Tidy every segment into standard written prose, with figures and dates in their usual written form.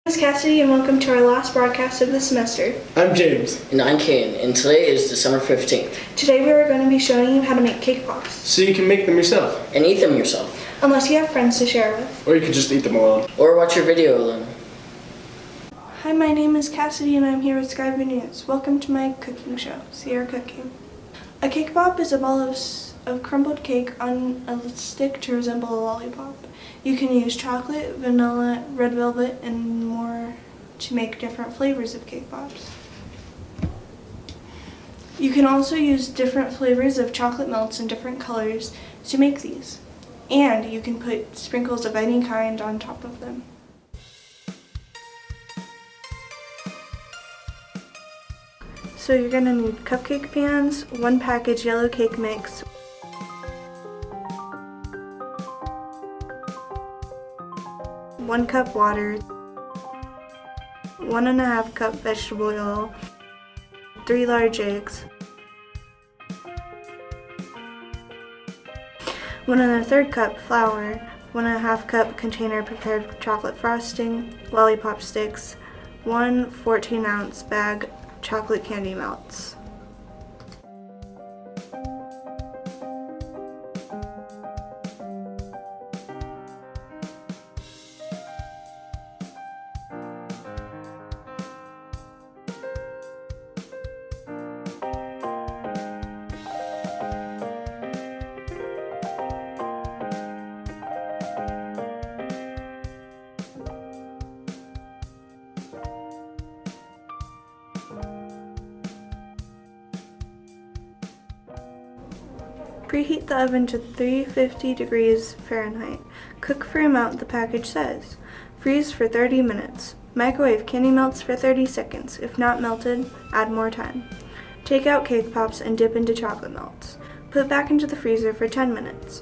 This is Cassidy, and welcome to our last broadcast of the semester. I'm James. And I'm Kaiden, and today is December 15th. Today we are going to be showing you how to make cake pops. So you can make them yourself. And eat them yourself. Unless you have friends to share with. Or you could just eat them alone. Or watch your video alone. Hi, my name is Cassidy, and I'm here with Skyview News. Welcome to my cooking show, Sierra Cooking. A cake pop is a ball of crumbled cake on a stick to resemble a lollipop. You can use chocolate, vanilla, red velvet, and more to make different flavors of cake pops. You can also use different flavors of chocolate melts in different colors to make these. And you can put sprinkles of any kind on top of them. So you're going to need cupcake pans, 1 package yellow cake mix, 1 cup water, 1½ cup vegetable oil, 3 large eggs, 1⅓ cup flour, 1½ cup container prepared chocolate frosting, lollipop sticks, 1 14-ounce bag chocolate candy melts. Preheat the oven to 350 degrees Fahrenheit. Cook for amount the package says. Freeze for 30 minutes. Microwave candy melts for 30 seconds. If not melted, add more time. Take out cake pops and dip into chocolate melts. Put back into the freezer for 10 minutes.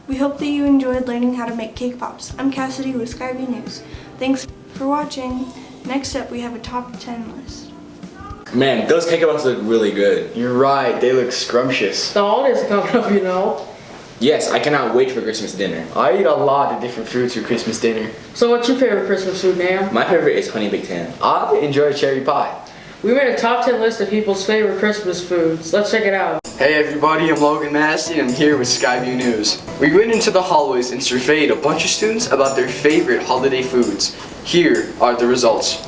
We hope that you enjoyed learning how to make cake pops. I'm Cassidy with Skyview News. Thanks for watching. Next up, we have a top 10 list. Man, those cake pops look really good. You're right, they look scrumptious. The holidays are coming up, you know. Yes, I cannot wait for Christmas dinner. I eat a lot of different foods for Christmas dinner. So what's your favorite Christmas food, Naum? My favorite is honey baked ham. I enjoy cherry pie. We made a top 10 list of people's favorite Christmas foods. Let's check it out. Hey everybody, I'm Logan, Masty, and I'm here with Skyview News. We went into the hallways and surveyed a bunch of students about their favorite holiday foods. Here are the results.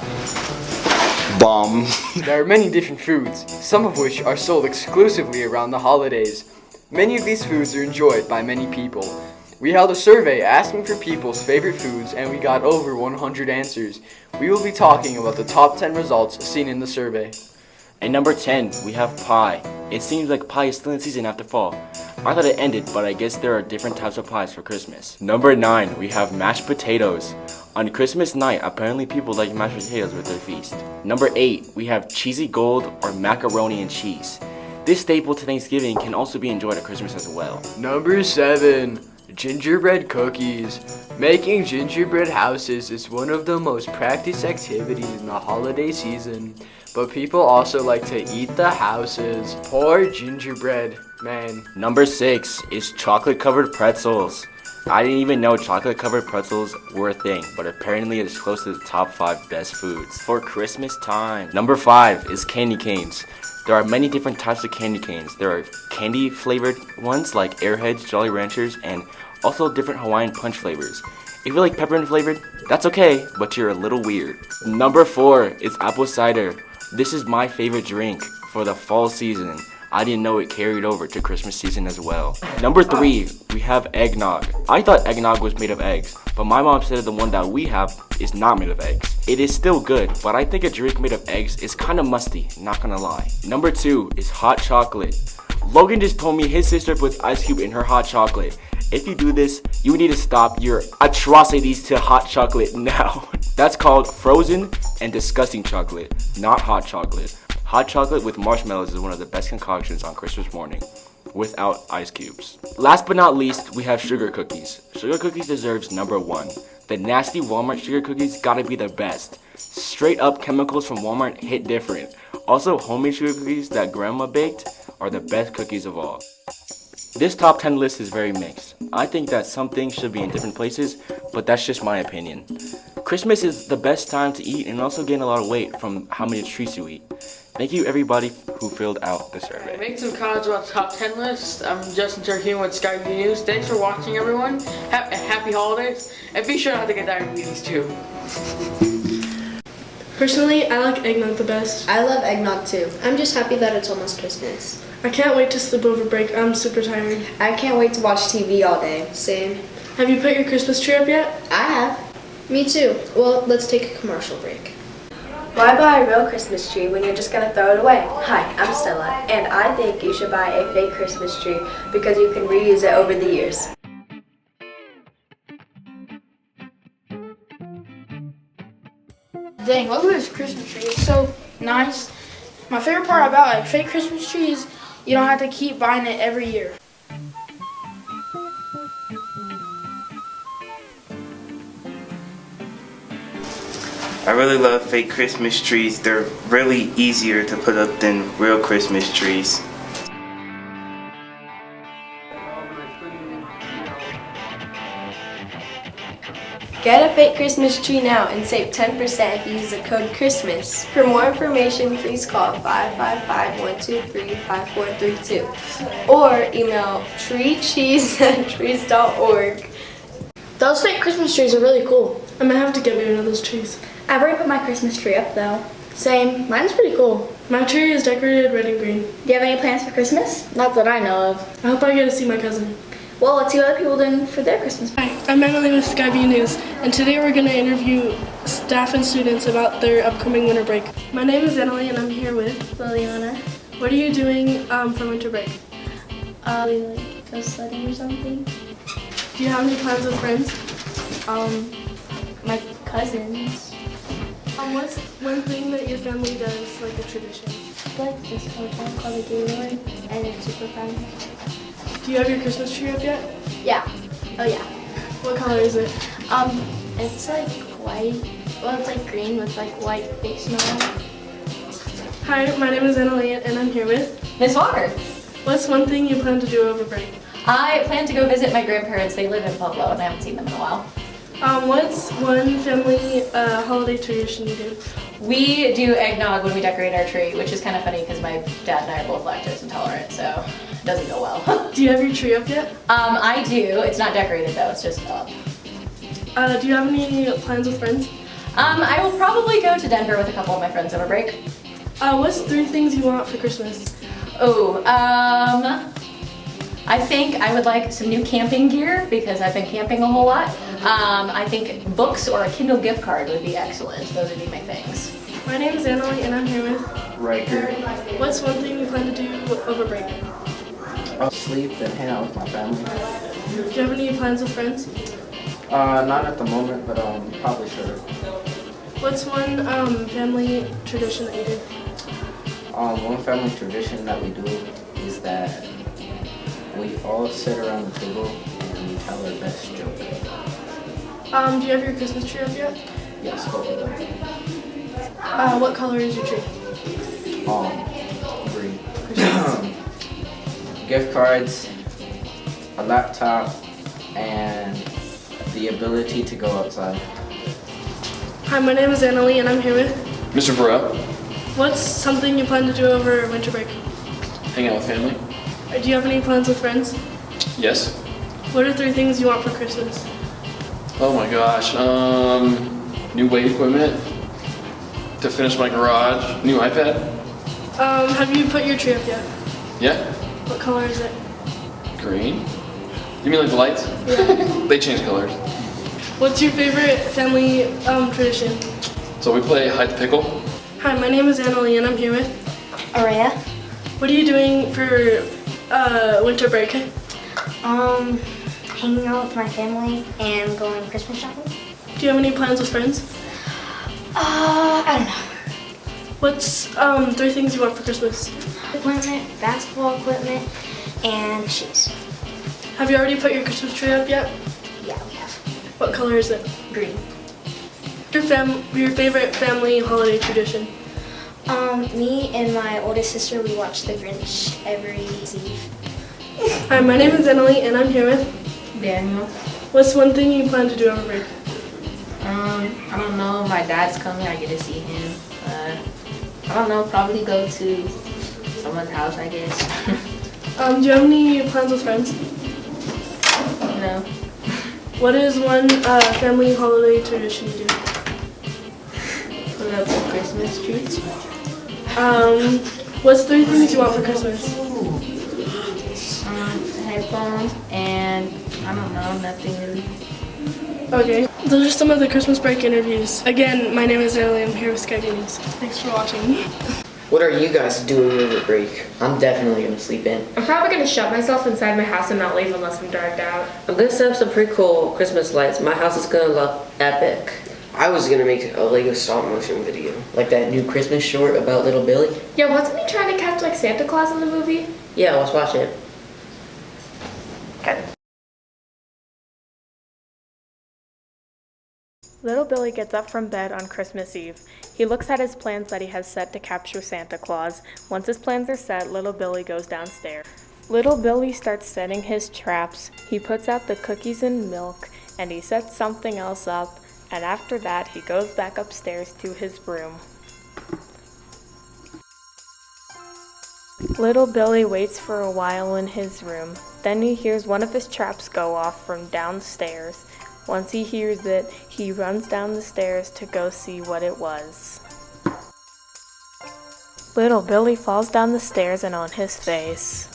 Bomb. There are many different foods, some of which are sold exclusively around the holidays. Many of these foods are enjoyed by many people. We held a survey asking for people's favorite foods and we got over 100 answers. We will be talking about the top 10 results seen in the survey. At number 10, we have pie. It seems like pie is still in season after fall. I thought it ended, but I guess there are different types of pies for Christmas. Number 9, we have mashed potatoes. On Christmas night, apparently people like mashed potatoes with their feast. Number 8, we have cheesy gold or macaroni and cheese. This staple to Thanksgiving can also be enjoyed at Christmas as well. Number 7, gingerbread cookies. Making gingerbread houses is one of the most practiced activities in the holiday season. But people also like to eat the houses. Poor gingerbread, man. Number 6 is chocolate covered pretzels. I didn't even know chocolate covered pretzels were a thing, but apparently it's close to the top 5 best foods for Christmas time. Number 5 is candy canes. There are many different types of candy canes. There are candy flavored ones like Airheads, Jolly Ranchers, and also different Hawaiian Punch flavors. If you like peppermint flavored, that's okay, but you're a little weird. Number 4 is apple cider. This is my favorite drink for the fall season. I didn't know it carried over to Christmas season as well. Number 3, we have eggnog. I thought eggnog was made of eggs, but my mom said the one that we have is not made of eggs. It is still good, but I think a drink made of eggs is kind of musty, not gonna lie. Number 2 is hot chocolate. Logan just told me his sister puts ice cube in her hot chocolate. If you do this, you need to stop your atrocities to hot chocolate now. That's called frozen and disgusting chocolate, not hot chocolate. Hot chocolate with marshmallows is one of the best concoctions on Christmas morning, without ice cubes. Last but not least, we have sugar cookies. Sugar cookies deserves number 1. The nasty Walmart sugar cookies gotta be the best. Straight up chemicals from Walmart hit different. Also, homemade sugar cookies that grandma baked are the best cookies of all. This top 10 list is very mixed. I think that some things should be in different places, but that's just my opinion. Christmas is the best time to eat and also gain a lot of weight from how many treats you eat. Thank you everybody who filled out the survey. Make some comments about the top 10 list. I'm Justin Terhune with Skyview News. Thanks for watching, everyone. Happy holidays. And be sure not to get diabetes too. Personally, I like eggnog the best. I love eggnog too. I'm just happy that it's almost Christmas. I can't wait to sleep over break. I'm super tired. I can't wait to watch TV all day. Same. Have you put your Christmas tree up yet? I have. Me too. Well, let's take a commercial break. Why buy a real Christmas tree when you're just going to throw it away? Hi, I'm Stella, and I think you should buy a fake Christmas tree because you can reuse it over the years. Dang, look at this Christmas tree. It's so nice. My favorite part about a fake Christmas tree is you don't have to keep buying it every year. I really love fake Christmas trees. They're really easier to put up than real Christmas trees. Get a fake Christmas tree now and save 10% if you use the code CHRISTMAS. For more information, please call 555-123-5432 or email treecheese@trees.org. Those fake Christmas trees are really cool. I'm gonna have to get me one of those trees. I've already put my Christmas tree up though. Same. Mine's pretty cool. My tree is decorated red and green. Do you have any plans for Christmas? Not that I know of. I hope I get to see my cousin. Well, let's see what other people doing for their Christmas. Hi, I'm Adderley with Skyview News, and today we're going to interview staff and students about their upcoming winter break. My name is Adderley, and I'm here with Liliana. What are you doing for winter break? We like go sledding or something. Do you have any plans with friends? My cousins. What's one thing that your family does, like a tradition? Like this hotel called the Gaylord, and it's super fun. Do you have your Christmas tree up yet? Yeah. Oh yeah. What color is it? It's like white. Well, it's like green with like white fake snow. Hi, my name is Adderley, and I'm here with Miss Walker. What's one thing you plan to do over break? I plan to go visit my grandparents. They live in Pueblo and I haven't seen them in a while. What's one family holiday tradition you do? We do eggnog when we decorate our tree, which is kind of funny because my dad and I are both lactose intolerant, so it doesn't go well. Do you have your tree up yet? I do. It's not decorated though, it's just up. Do you have any plans with friends? I will probably go to Denver with a couple of my friends over break. What's 3 things you want for Christmas? Oh, I think I would like some new camping gear because I've been camping a whole lot. I think books or a Kindle gift card would be excellent. Those would be my things. My name is Adderley, and I'm here with Riker. What's one thing you plan to do over break? I'll sleep and hang out with my family. Do you have any plans with friends? Not at the moment, but probably sure. What's one family tradition that you do? One family tradition that we do is that we all sit around the table and we tell our best joke. Do you have your Christmas tree up yet? Yes, both of them. What color is your tree? Green. Gift cards, a laptop, and the ability to go outside. Hi, my name is Adderley and I'm here with... Mr. Burrell, What's something you plan to do over winter break? hang out with family. Do you have any plans with friends? Yes. What are 3 things you want for Christmas? Oh my gosh. New weight equipment to finish my garage. New iPad. Have you put your tree up yet? Yeah. What color is it? Green. You mean like the lights? Yeah. They change colors. What's your favorite family tradition? So we play hide the pickle. Hi, my name is Adderley and I'm here with... Araya. What are you doing for winter break? Hanging out with my family and going Christmas shopping. Do you have any plans with friends? I don't know. What's 3 things you want for Christmas? Equipment, basketball equipment, and shoes. Have you already put your Christmas tree up yet? Yeah, we have. What color is it? Green. Your favorite family holiday tradition? Me and my oldest sister, we watch The Grinch every Eve. Hi, my name is Emily and I'm here with Daniel. What's one thing you plan to do over break? I don't know. My dad's coming. I get to see him. I don't know. Probably go to someone's house, I guess. Do you have any plans with friends? No. What is one family holiday tradition you do? Put up some Christmas trees. What's 3 things you want for Christmas? Headphones and I don't know, nothing really. Okay, those are some of the Christmas break interviews. Again, my name is Adderley. I'm here with Skyview News. Thanks for watching. What are you guys doing over break? I'm definitely gonna sleep in. I'm probably gonna shut myself inside my house and not leave unless I'm dragged out. I'm gonna set up some pretty cool Christmas lights. My house is gonna look epic. I was gonna make a Lego stop motion video, like that new Christmas short about little Billy. Yeah, wasn't he trying to catch like Santa Claus in the movie? Yeah, let's watch it. Little Billy gets up from bed on Christmas Eve. He looks at his plans that he has set to capture Santa Claus. Once his plans are set, Little Billy goes downstairs. Little Billy starts setting his traps. He puts out the cookies and milk, and he sets something else up, and after that he goes back upstairs to his room. Little Billy waits for a while in his room. Then he hears one of his traps go off from downstairs. Once he hears it, he runs down the stairs to go see what it was. Little Billy falls down the stairs and on his face.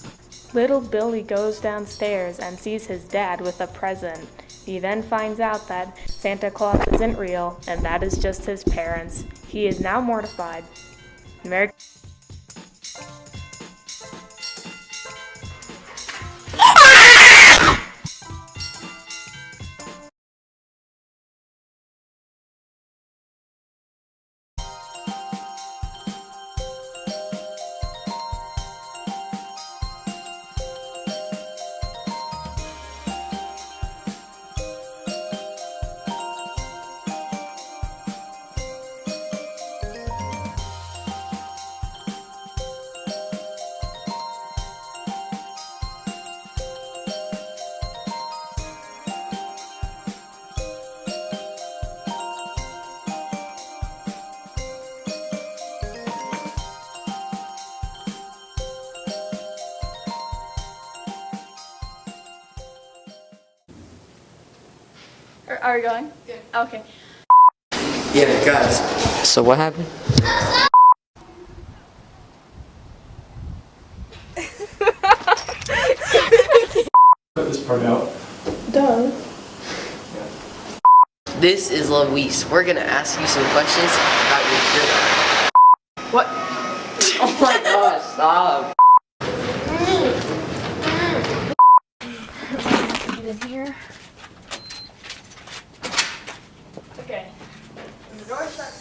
Little Billy goes downstairs and sees his dad with a present. He then finds out that Santa Claus isn't real and that is just his parents. He is now mortified. Merry Are we going? Yeah. Okay. Yeah, guys. So what happened? Cut this part out. Duh. This is Louise. We're gonna ask you some questions about your career. What? Oh my gosh, stop. Get in here. Okay. And the door's shut.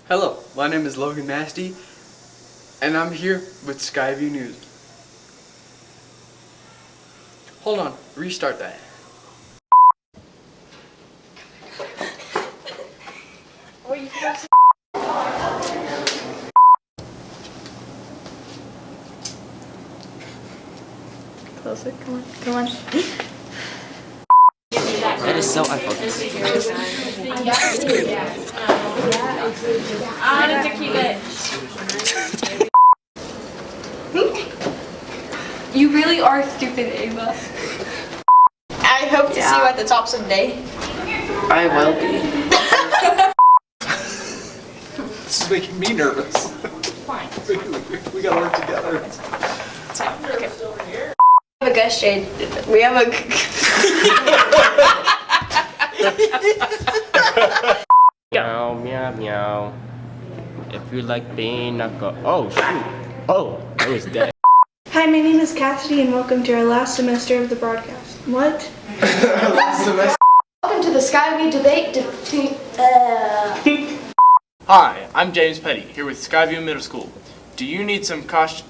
Hello, my name is Logan Masty, and I'm here with Skyview News. Hold on, restart that. Oh, you forgot. Closer, come on, come on. is so unfocused. I wanted to keep it. You really are stupid, Ava. I hope to see you at the top someday. I will be. This is making me nervous. Fine. We gotta work together. Okay. We have a guest shade. We have a. Meow, meow, meow. If you like being knuckle. Oh, shoot. Oh, I was dead. Hi, my name is Cassidy, and welcome to our last semester of the broadcast. What? Last semester. Welcome to the Skyview debate. Hi, I'm James Petty, here with Skyview Middle School. Do you need some caution?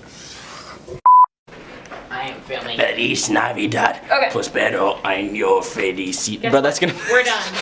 I am filming. Feliz Navidad. Okay. Prospero en your felicidad. Guess Bro, what? that's gonna. We're done.